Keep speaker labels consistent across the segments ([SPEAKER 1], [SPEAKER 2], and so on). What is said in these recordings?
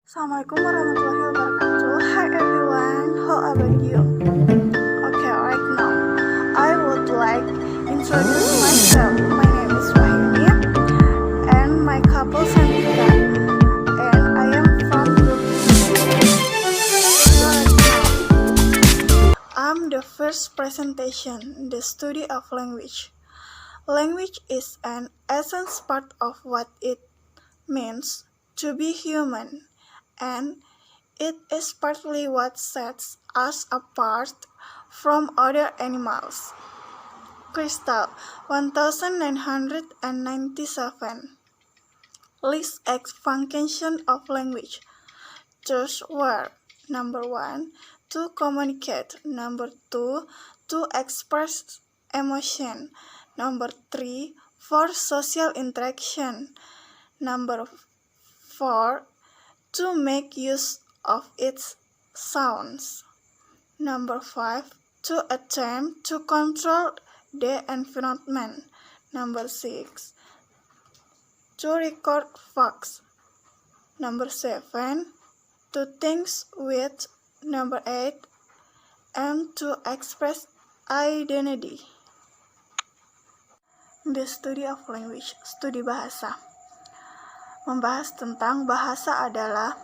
[SPEAKER 1] Assalamualaikum warahmatullahi wabarakatuh. Hi everyone, how about you? Okay, right now, I would like introduce myself. My name is Wahini and my couple Santika, and I am from Group C. I'm the first presentation, the study of language. Language is an essence part of what it means to be human, and it is partly what sets us apart from other animals. Crystal 1997 List X function of language. Those were: number 1, to communicate; number 2, to express emotion; number 3, for social interaction; number 4, to make use of its sounds; number 5, to attempt to control the environment; number 6, to record facts; number 7, to think with; number 8, and to express identity. The study of language, studi bahasa. Membahas tentang bahasa adalah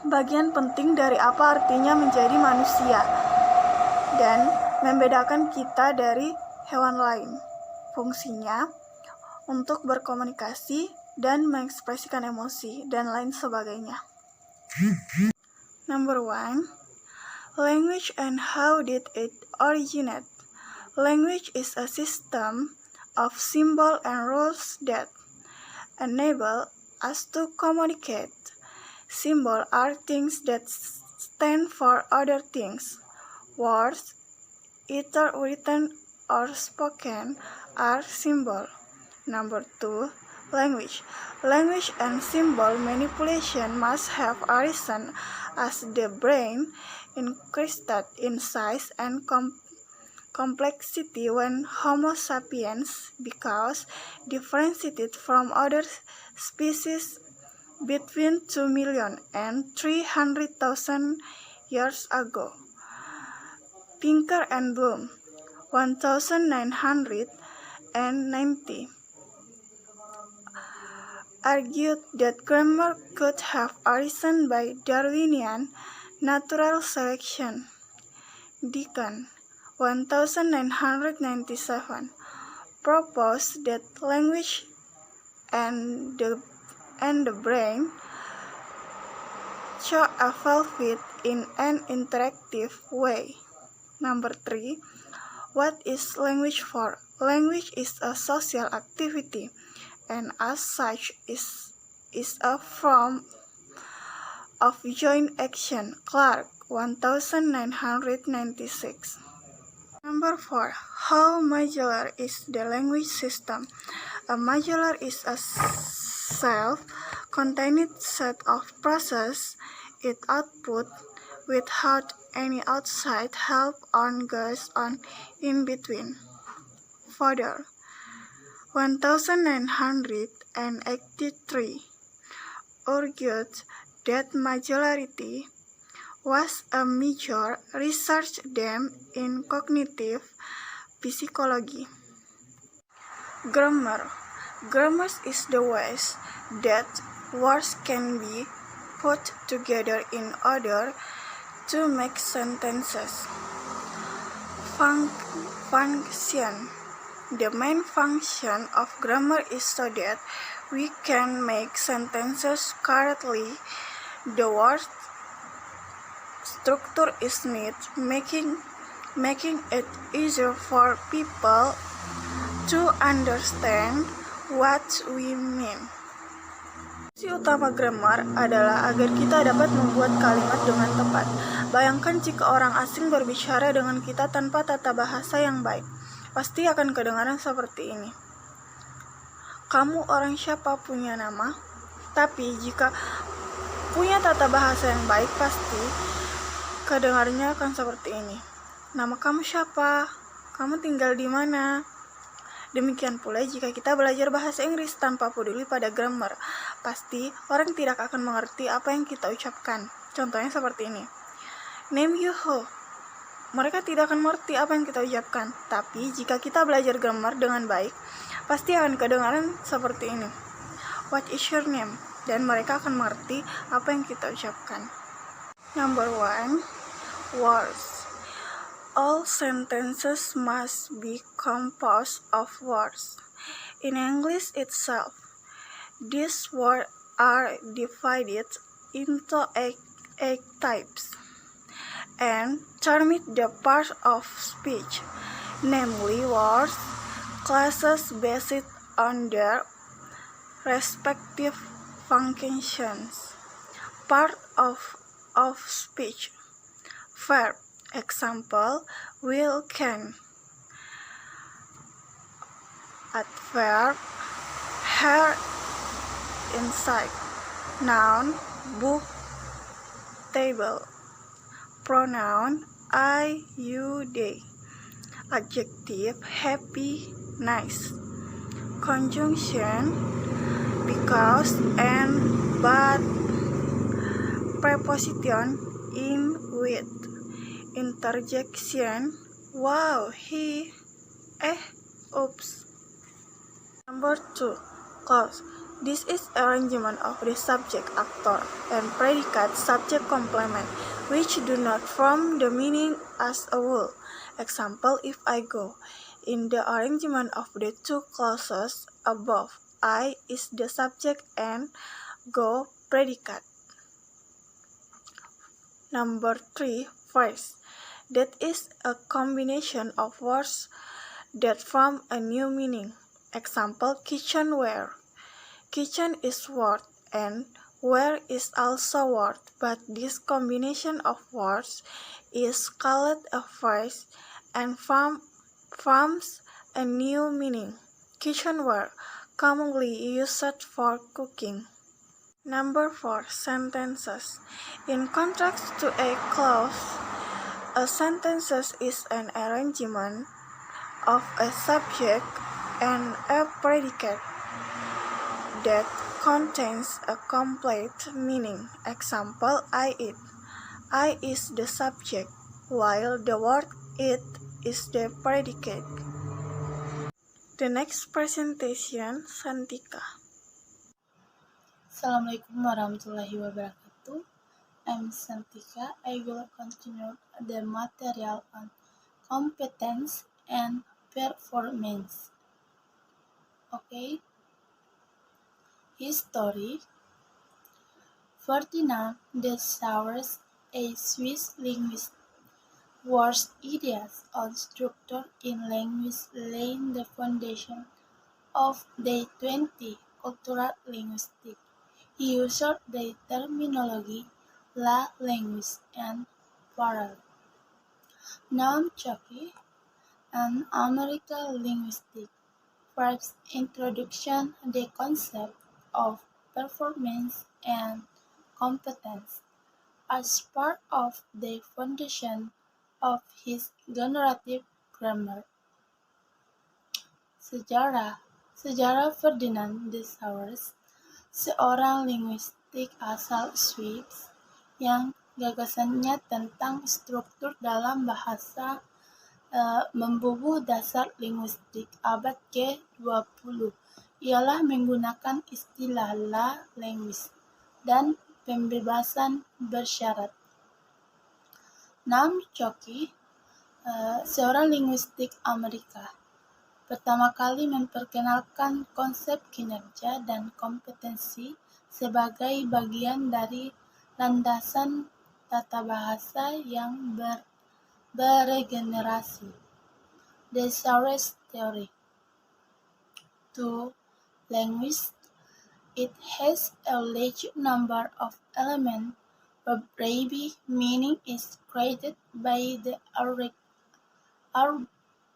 [SPEAKER 1] bagian penting dari apa artinya menjadi manusia dan membedakan kita dari hewan lain. Fungsinya untuk berkomunikasi dan mengekspresikan emosi dan lain sebagainya. Number 1, language and how did it originate? Language is a system of symbols and rules that enable us to communicate. Symbols are things that stand for other things. Words, either written or spoken, are symbols. Number 2, language. Language and symbol manipulation must have arisen as the brain increased in size and complexity when Homo sapiens became differentiated from other species between 2 million and 300,000 years ago. Pinker and Bloom, 1990, argued that grammar could have arisen by Darwinian natural selection. Deacon, 1997, proposed that language and the brain should evolve in an interactive way. Number 3, what is language for? Language is a social activity, and as such is a form of joint action. Clark, 1996. Number 4, how modular is the language system? A modular is a self-contained set of processes it output without any outside help or goes on in between. Further, 1983 argued that modularity was a major research theme in cognitive psychology. Grammar. Grammar is the ways that words can be put together in order to make sentences. Function. The main function of grammar is so that we can make sentences correctly. The word structure is neat, making it easier for people to understand what we mean. Fungsi utama grammar adalah agar kita dapat membuat kalimat dengan tepat. Bayangkan jika orang asing berbicara dengan kita tanpa tata bahasa yang baik. Pasti akan kedengaran seperti ini. Kamu orang siapa, punya nama? Tapi jika punya tata bahasa yang baik, pasti kedengarannya akan seperti ini. Nama kamu siapa? Kamu tinggal di mana? Demikian pula jika kita belajar bahasa Inggris tanpa peduli pada grammar, pasti orang tidak akan mengerti apa yang kita ucapkan. Contohnya seperti ini. Name you who. Mereka tidak akan mengerti apa yang kita ucapkan. Tapi jika kita belajar grammar dengan baik, pasti akan kedengaran seperti ini. What is your name? Dan mereka akan mengerti apa yang kita ucapkan. Number 1. Words. All sentences must be composed of words. In English itself, these words are divided into eight types and termed the parts of speech, namely words, classes based on their respective functions. Part of speech. Verb. Example, will, can. Adverb, her, inside. Noun, book, table. Pronoun, I, you, they. Adjective, happy, nice. Conjunction, because, and, but. Preposition, in, with. Interjection, wow, he, oops. Number 2. Clause. This is arrangement of the subject, actor, and predicate subject complement, which do not form the meaning as a whole. Example, if I go. In the arrangement of the two clauses above, I is the subject and go predicate. Number 3. Phrase. That is a combination of words that form a new meaning. Example, kitchenware. Kitchen is word and ware is also word, but this combination of words is called a phrase and forms a new meaning. Kitchenware, commonly used for cooking. Number 4. Sentences. In contrast to a clause, a sentence is an arrangement of a subject and a predicate that contains a complete meaning. Example, I eat. I is the subject, while the word it is the predicate. The next presentation, Santika.
[SPEAKER 2] Assalamualaikum warahmatullahi wabarakatuh. I'm Santika. I will continue the material on competence and performance. Okay. History. Ferdinand de Saussure, a Swiss linguist, whose ideas on structure in language laid the foundation of the 20th cultural linguistics. He used the terminology la language and parallel. Noam Chomsky, an American linguist, first introduced the concept of performance and competence as part of the foundation of his generative grammar. Sejarah Ferdinand de Saussure, seorang linguistik asal Swiss yang gagasannya tentang struktur dalam bahasa membubuh dasar linguistik abad ke-20 ialah menggunakan istilah la language dan pembebasan bersyarat. Noam Chomsky, seorang linguistik Amerika, pertama kali memperkenalkan konsep kinerja dan kompetensi sebagai bagian dari landasan tata bahasa yang beregenerasi. The Saussure Theory. To language, it has a large number of elements where every meaning is created by the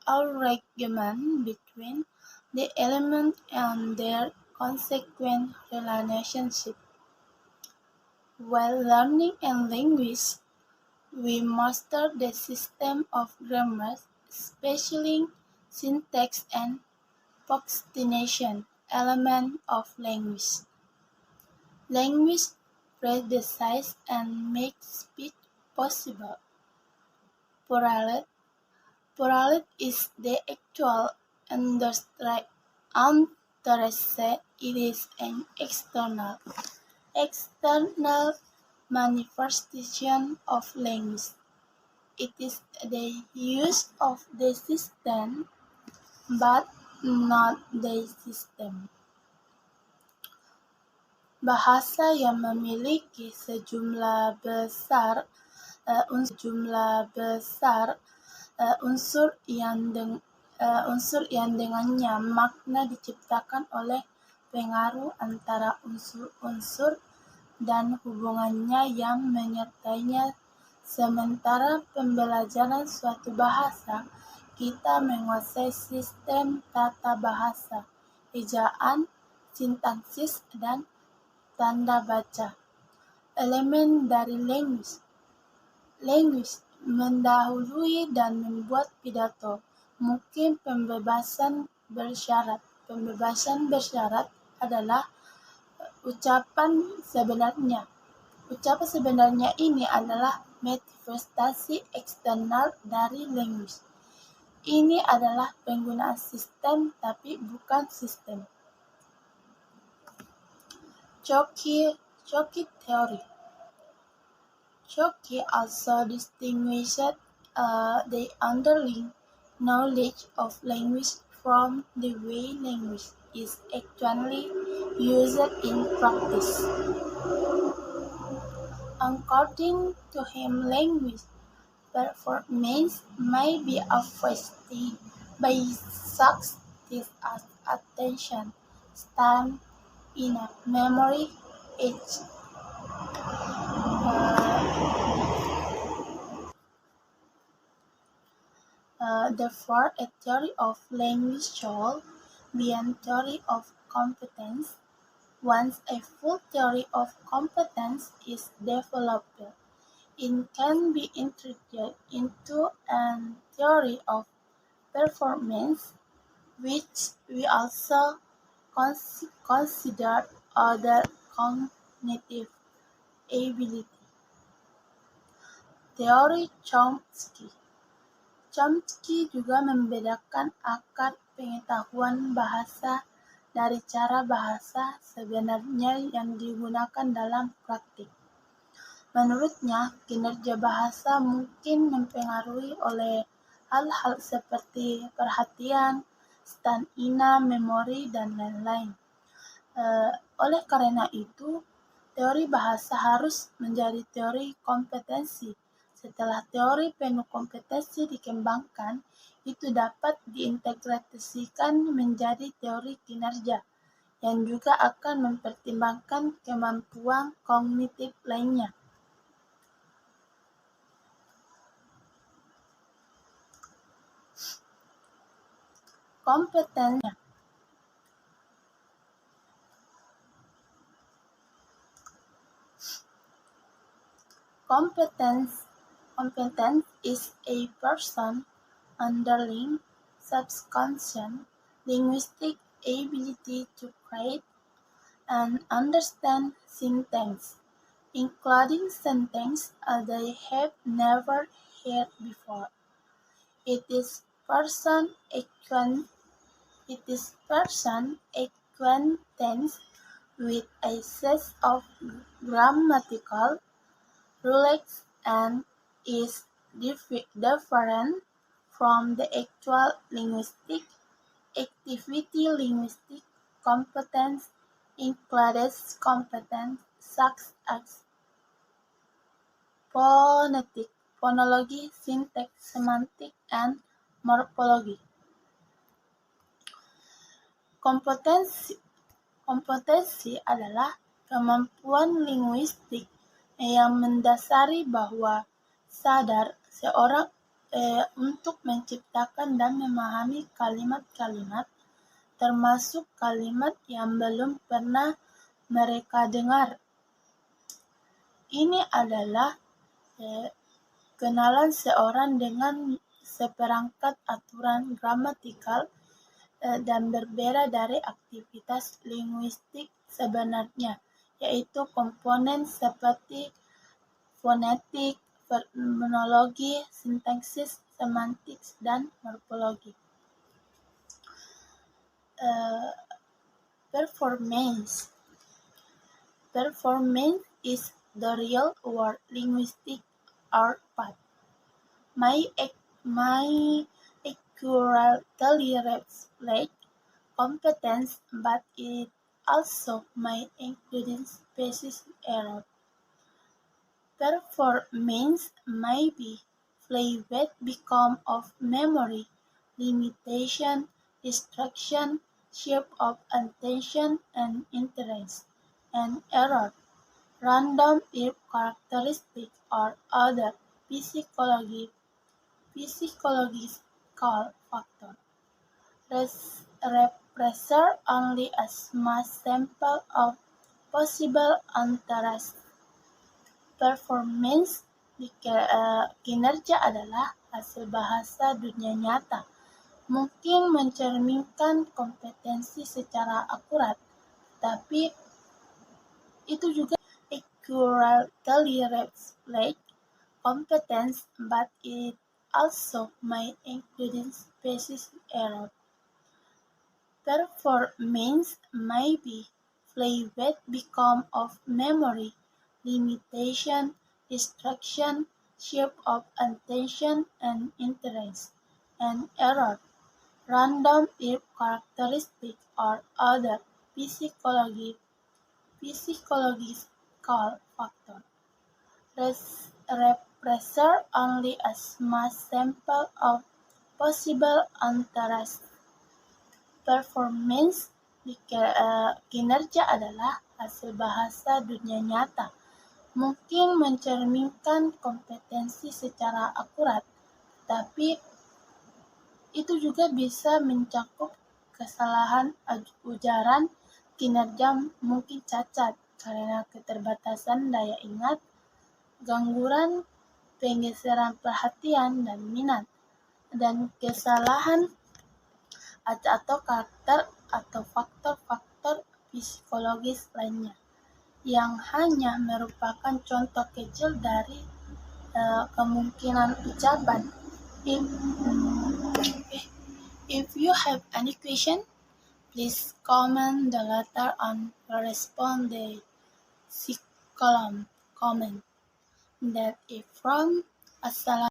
[SPEAKER 2] argument between the elements and their consequent relationship. While learning a language, we master the system of grammar, especially syntax and punctuation element of language. Language predecessors and makes speech possible. Plurality is the actual interest. It is an external manifestation of language. It is the use of the system, but not the system. Bahasa yang memiliki sejumlah besar unsur yang dengannya makna diciptakan oleh pengaruh antara unsur-unsur dan hubungannya yang menyertainya. Sementara pembelajaran suatu bahasa, kita menguasai sistem tata bahasa, ejaan, sintaksis, dan tanda baca. Elemen dari language mendahului dan membuat pidato. Mungkin pembebasan bersyarat. Pembebasan bersyarat adalah ucapan sebenarnya. Ucapan sebenarnya ini adalah manifestasi eksternal dari language. Ini adalah penggunaan sistem tapi bukan sistem. Chomsky theory. Chomsky also distinguished the underlying knowledge of language from the way language is actually used in practice. According to him, language performance may be affected by such things as attention, span, memory, age. Therefore, a theory of language should be a theory of competence. Once a full theory of competence is developed, it can be integrated into a theory of performance, which we also consider other cognitive ability. Teori Chomsky. Chomsky juga membedakan akar pengetahuan bahasa dari cara bahasa sebenarnya yang digunakan dalam praktik. Menurutnya, kinerja bahasa mungkin mempengaruhi oleh hal-hal seperti perhatian, stamina, memori, dan lain-lain. Oleh karena itu, teori bahasa harus menjadi teori kompetensi. Setelah teori penuh kompetensi dikembangkan, itu dapat diintegrasikan menjadi teori kinerja, yang juga akan mempertimbangkan kemampuan kognitif lainnya. Kompetensinya. Competence is a person's underlying subconscious linguistic ability to create and understand sentences, including sentences they have never heard before. It is person acquaintance with a set of grammatical rules and is different from the actual linguistic activity. Linguistic competence includes competence such as phonology, syntax, semantic, and morphology. Kompetensi adalah kemampuan linguistik yang mendasari bahwa sadar seorang untuk menciptakan dan memahami kalimat-kalimat, termasuk kalimat yang belum pernah mereka dengar. Ini adalah kenalan seorang dengan seperangkat aturan gramatikal dan berbeda dari aktivitas linguistik sebenarnya, yaitu komponen seperti fonetik, fenomenologi, sintaksis, semantik, dan morfologi. Performance. Performance is the real world linguistic art path. My accurately reflects competence, but it also may include species error. Performance may be fluid become of memory, limitation, distraction, shape of attention and interest, and error, random if characteristic or other physiological factor. Represent only a small sample of possible interest. Performance kinerja adalah hasil bahasa dunia nyata, mungkin mencerminkan kompetensi secara akurat, tapi itu juga accurately reflect competence, but it also may include species error. Performance may be fluid become of memory, limitation, distraction, shape of attention and interest, and error, random if characteristic or other physiological factor. Represent only a small sample of possible interest. Performance kinerja adalah hasil bahasa dunia nyata, mungkin mencerminkan kompetensi secara akurat, tapi itu juga bisa mencakup kesalahan ujaran. Kinerja mungkin cacat karena keterbatasan daya ingat, gangguan penggeseran perhatian dan minat, dan kesalahan atau karakter atau faktor-faktor psikologis lainnya, yang hanya merupakan contoh kecil dari kemungkinan ucapan. If you have any question, please comment the letter on corresponding column comment. That is from Assalamualaikum.